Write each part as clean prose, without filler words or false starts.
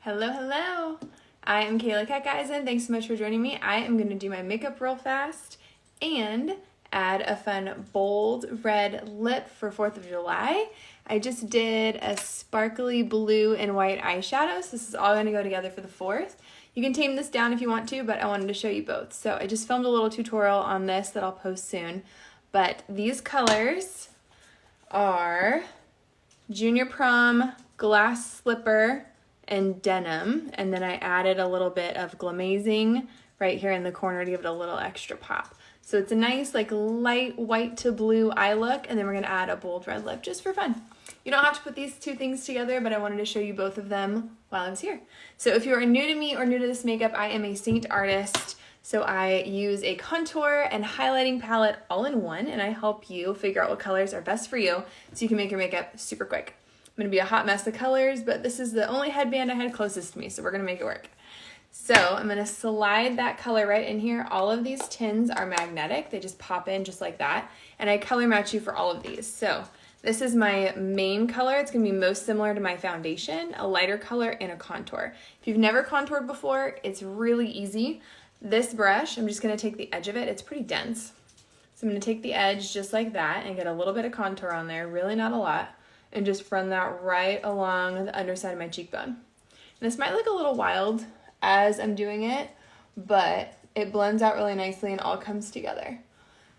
Hello, hello. I am Kaylakeck, guys, and thanks so much for joining me. I am going to do my makeup real fast and add a fun bold red lip for 4th of July. I just did a sparkly blue and white eyeshadow, so this is all going to go together for the 4th. You can tame this down if you want to, but I wanted to show you both. So I just filmed a little tutorial on this that I'll post soon. But these colors are Junior Prom, Glass Slipper, and Denim, and then I added a little bit of Glamazing right here in the corner to give it a little extra pop. So it's a nice like light white to blue eye look, and then we're going to add a bold red lip just for fun. You don't have to put these two things together, but I wanted to show you both of them while I was here. So if you are new to me or new to this makeup, I am a Seint artist. So I use a contour and highlighting palette all in one, and I help you figure out what colors are best for you so you can make your makeup super quick. I'm going to be a hot mess of colors, but this is the only headband I had closest to me, so we're going to make it work. So I'm going to slide that color right in here. All of these tins are magnetic. They just pop in just like that, and I color match you for all of these. So this is my main color. It's going to be most similar to my foundation, a lighter color, and a contour. If you've never contoured before, it's really easy. This brush, I'm just going to take the edge of it. It's pretty dense. So I'm going to take the edge just like that and get a little bit of contour on there, really not a lot, and just run that right along the underside of my cheekbone. And this might look a little wild as I'm doing it, but it blends out really nicely and all comes together.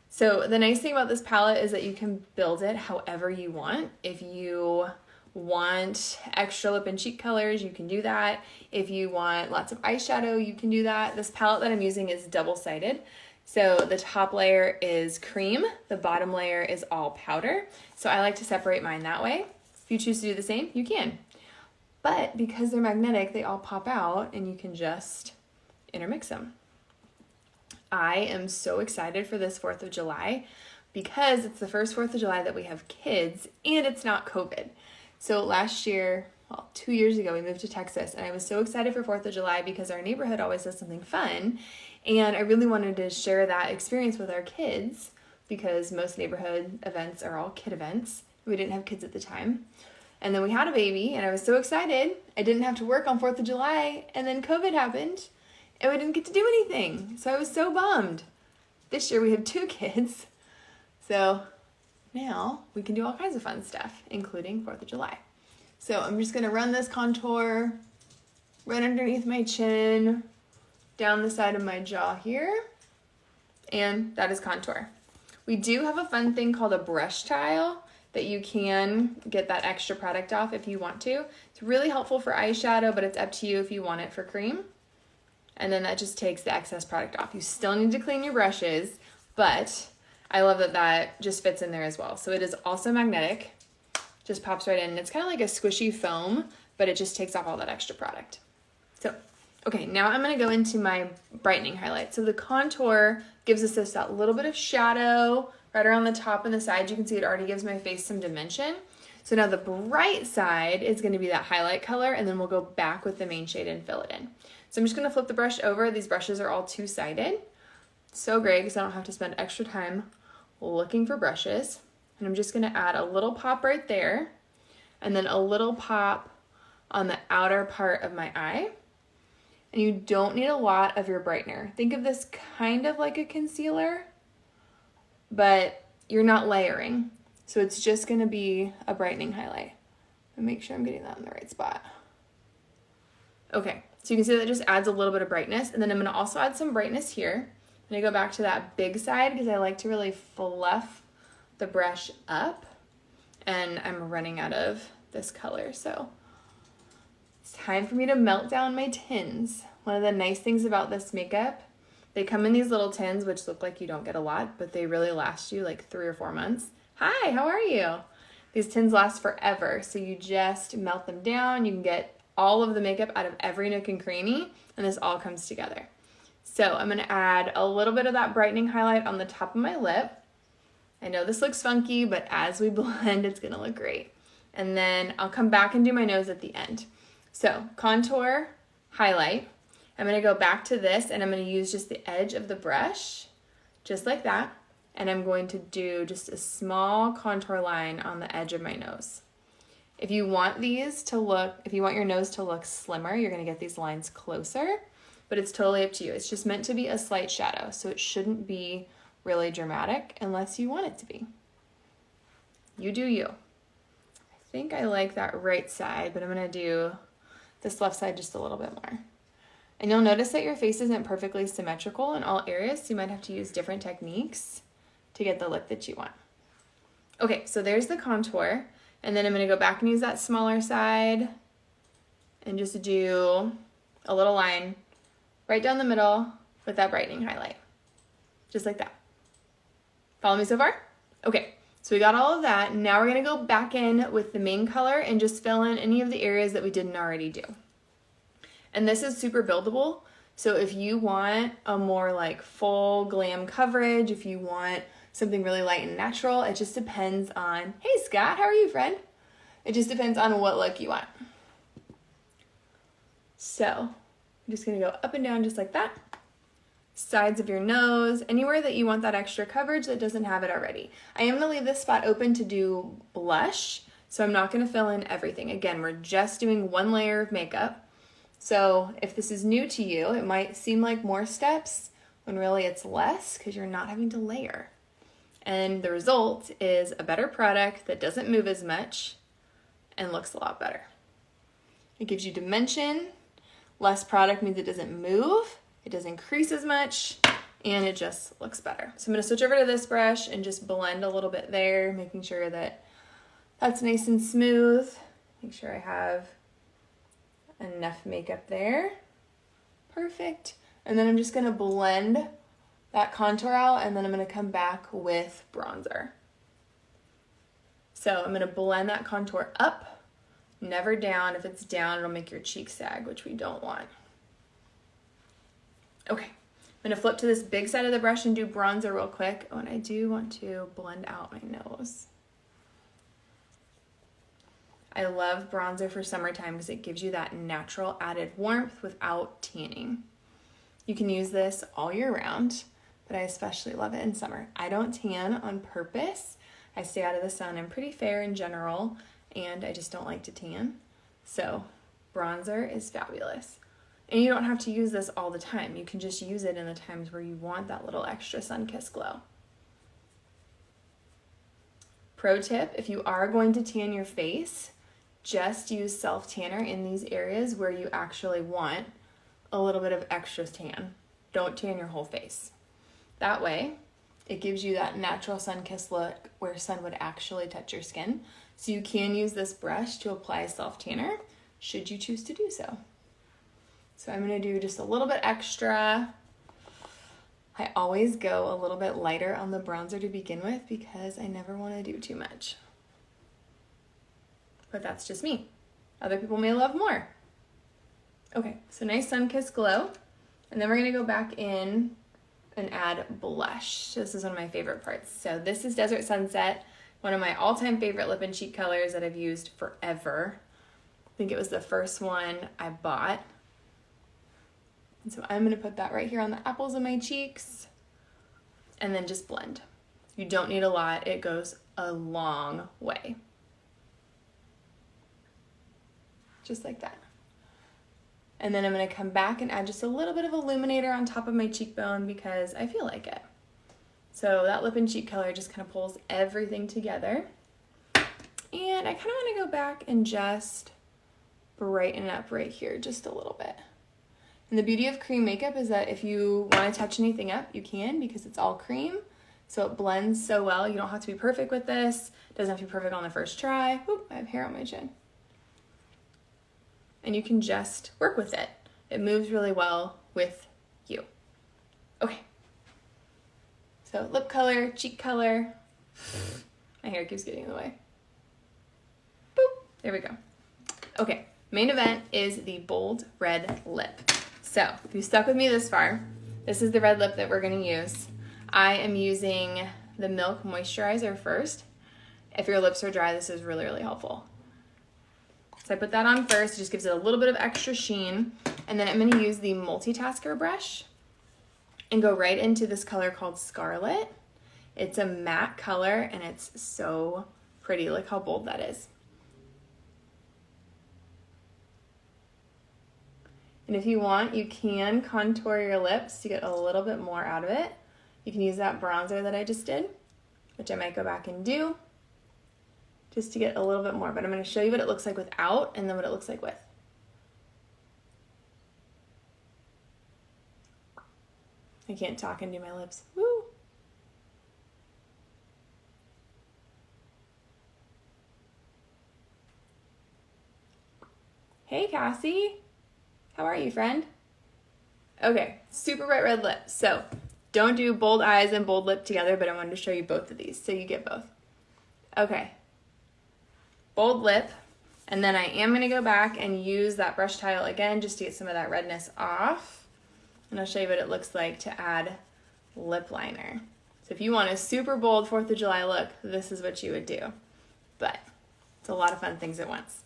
So the nice thing about this palette is that you can build it however you want. If you want extra lip and cheek colors, you can do that. If you want lots of eyeshadow, you can do that. This palette that I'm using is double-sided. So the top layer is cream, the bottom layer is all powder. So I like to separate mine that way. If you choose to do the same, you can. But because they're magnetic, they all pop out and you can just intermix them. I am so excited for this 4th of July because it's the first 4th of July that we have kids and it's not COVID. So last year, well, 2 years ago, we moved to Texas, and I was so excited for 4th of July because our neighborhood always does something fun, and I really wanted to share that experience with our kids because most neighborhood events are all kid events. We didn't have kids at the time. And then we had a baby, and I was so excited. I didn't have to work on 4th of July, and then COVID happened, and we didn't get to do anything. So I was so bummed. This year we have 2 kids, so now we can do all kinds of fun stuff, including 4th of July. So I'm just going to run this contour right underneath my chin, down the side of my jaw here, and that is contour. We do have a fun thing called a brush tile that you can get that extra product off if you want to. It's really helpful for eyeshadow, but it's up to you if you want it for cream. And then that just takes the excess product off. You still need to clean your brushes, but I love that that just fits in there as well. So it is also magnetic, just pops right in. And it's kind of like a squishy foam, but it just takes off all that extra product. So, okay, now I'm gonna go into my brightening highlight. So the contour gives us this that little bit of shadow right around the top and the sides. You can see it already gives my face some dimension. So now the bright side is gonna be that highlight color, and then we'll go back with the main shade and fill it in. So I'm just gonna flip the brush over. These brushes are all two-sided. So great, because I don't have to spend extra time looking for brushes. And I'm just gonna add a little pop right there, and then a little pop on the outer part of my eye. And you don't need a lot of your brightener. Think of this kind of like a concealer, but you're not layering. So it's just gonna be a brightening highlight. And make sure I'm getting that in the right spot. Okay, so you can see that just adds a little bit of brightness. And then I'm gonna also add some brightness here. I'm gonna go back to that big side because I like to really fluff the brush up. And I'm running out of this color, so it's time for me to melt down my tins. One of the nice things about this makeup, they come in these little tins, which look like you don't get a lot, but they really last you like 3 or 4 months. Hi, how are you? These tins last forever, so you just melt them down. You can get all of the makeup out of every nook and cranny, and this all comes together. So I'm gonna add a little bit of that brightening highlight on the top of my lip. I know this looks funky, but as we blend, it's gonna look great. And then I'll come back and do my nose at the end. So contour, highlight. I'm gonna go back to this, and I'm gonna use just the edge of the brush, just like that. And I'm going to do just a small contour line on the edge of my nose. If you want your nose to look slimmer, you're gonna get these lines closer, but it's totally up to you. It's just meant to be a slight shadow, so it shouldn't be really dramatic unless you want it to be. You do you. I think I like that right side, but I'm gonna do this left side just a little bit more. And you'll notice that your face isn't perfectly symmetrical in all areas, so you might have to use different techniques to get the look that you want. Okay, so there's the contour, and then I'm gonna go back and use that smaller side and just do a little line right down the middle with that brightening highlight, just like that. Follow me so far? Okay, so we got all of that. Now we're gonna go back in with the main color and just fill in any of the areas that we didn't already do. And this is super buildable, so if you want a more like full glam coverage, if you want something really light and natural, it just depends on, hey Scott, how are you, friend? It just depends on what look you want. So I'm just gonna go up and down just like that. Sides of your nose, anywhere that you want that extra coverage that doesn't have it already. I am gonna leave this spot open to do blush, so I'm not gonna fill in everything. Again, we're just doing one layer of makeup. So if this is new to you, it might seem like more steps when really it's less because you're not having to layer. And the result is a better product that doesn't move as much and looks a lot better. It gives you dimension. Less product means it doesn't move, it doesn't increase as much, and it just looks better. So I'm gonna switch over to this brush and just blend a little bit there, making sure that that's nice and smooth. Make sure I have enough makeup there. Perfect. And then I'm just gonna blend that contour out, and then I'm gonna come back with bronzer. So I'm gonna blend that contour up, never down. If it's down, it'll make your cheek sag, which we don't want. Okay, I'm gonna flip to this big side of the brush and do bronzer real quick. Oh, and I do want to blend out my nose. I love bronzer for summertime because it gives you that natural added warmth without tanning. You can use this all year round, but I especially love it in summer. I don't tan on purpose. I stay out of the sun. I'm pretty fair in general, and I just don't like to tan. So bronzer is fabulous. And you don't have to use this all the time. You can just use it in the times where you want that little extra sun-kissed glow. Pro tip, if you are going to tan your face, just use self-tanner in these areas where you actually want a little bit of extra tan. Don't tan your whole face. That way, it gives you that natural sun-kissed look where sun would actually touch your skin. So you can use this brush to apply self-tanner, should you choose to do so. So I'm gonna do just a little bit extra. I always go a little bit lighter on the bronzer to begin with because I never wanna do too much. But that's just me. Other people may love more. Okay, so nice sun-kissed glow. And then we're gonna go back in and add blush. This is one of my favorite parts. So this is Desert Sunset, one of my all-time favorite lip and cheek colors that I've used forever. I think it was the first one I bought. And so I'm gonna put that right here on the apples of my cheeks and then just blend. You don't need a lot, it goes a long way. Just like that. And then I'm gonna come back and add just a little bit of illuminator on top of my cheekbone because I feel like it. So that lip and cheek color just kind of pulls everything together. And I kind of want to go back and just brighten up right here just a little bit. And the beauty of cream makeup is that if you want to touch anything up, you can because it's all cream. So it blends so well. You don't have to be perfect with this. It doesn't have to be perfect on the first try. Oop, I have hair on my chin. And you can just work with it. It moves really well with you. Okay. So lip color, cheek color. My hair keeps getting in the way. Boop, there we go. Okay, main event is the bold red lip. So if you stuck with me this far, this is the red lip that we're gonna use. I am using the Milk Moisturizer first. If your lips are dry, this is really, really helpful. So I put that on first, it just gives it a little bit of extra sheen. And then I'm gonna use the multitasker brush and go right into this color called Scarlet. It's a matte color and it's so pretty. Look how bold that is. And if you want, you can contour your lips to get a little bit more out of it. You can use that bronzer that I just did, which I might go back and do, just to get a little bit more. But I'm going to show you what it looks like without and then what it looks like with. I can't talk and do my lips. Woo! Hey, Cassie. How are you, friend? Okay, super bright red lips. So don't do bold eyes and bold lip together, but I wanted to show you both of these, so you get both. Okay, bold lip, and then I am gonna go back and use that brush tile again just to get some of that redness off. And I'll show you what it looks like to add lip liner. So if you want a super bold 4th of July look, this is what you would do. But it's a lot of fun things at once.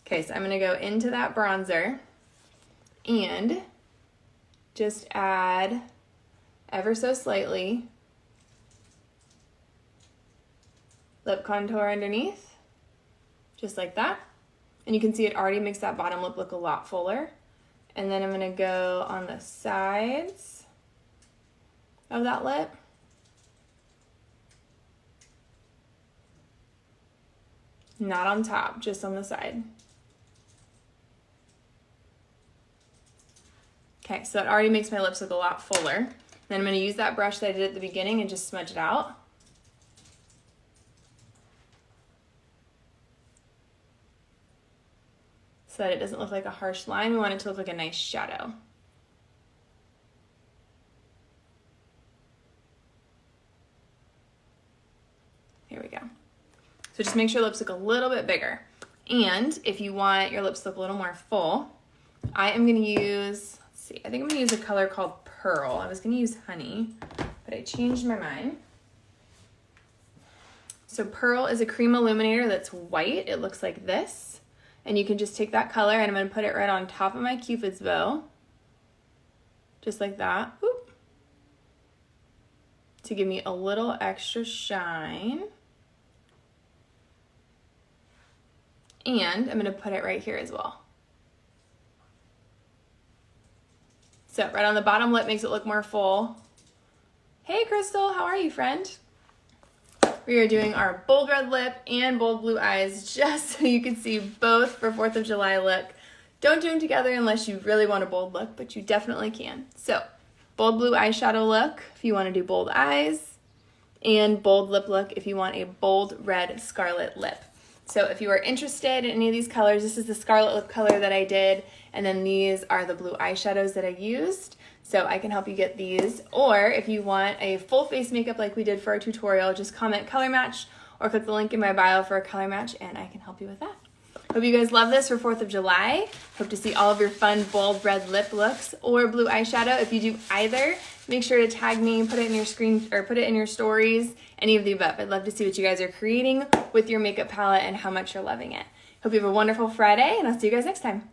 Okay, so I'm gonna go into that bronzer and just add ever so slightly lip contour underneath, just like that. And you can see it already makes that bottom lip look a lot fuller. And then I'm gonna go on the sides of that lip. Not on top, just on the side. Okay, so it already makes my lips look a lot fuller. Then I'm gonna use that brush that I did at the beginning and just smudge it out. So that it doesn't look like a harsh line. We want it to look like a nice shadow. Here we go. So just make sure your lips look a little bit bigger. And if you want your lips to look a little more full, I am gonna use, let's see, I think I'm gonna use a color called Pearl. I was gonna use Honey, but I changed my mind. So Pearl is a cream illuminator that's white. It looks like this. And you can just take that color and I'm gonna put it right on top of my Cupid's bow. Just like that. Whoop. To give me a little extra shine. And I'm gonna put it right here as well. So right on the bottom lip makes it look more full. Hey Crystal, how are you, friend? We are doing our bold red lip and bold blue eyes just so you can see both for 4th of July look. Don't do them together unless you really want a bold look, but you definitely can. So bold blue eyeshadow look if you want to do bold eyes, and bold lip look if you want a bold red scarlet lip. So if you are interested in any of these colors, this is the scarlet lip color that I did, and then these are the blue eyeshadows that I used. So I can help you get these. Or if you want a full face makeup like we did for our tutorial, just comment color match or click the link in my bio for a color match and I can help you with that. Hope you guys love this for 4th of July. Hope to see all of your fun bold red lip looks or blue eyeshadow. If you do either, make sure to tag me, put it in your screen or put it in your stories, any of the above. I'd love to see what you guys are creating with your makeup palette and how much you're loving it. Hope you have a wonderful Friday and I'll see you guys next time.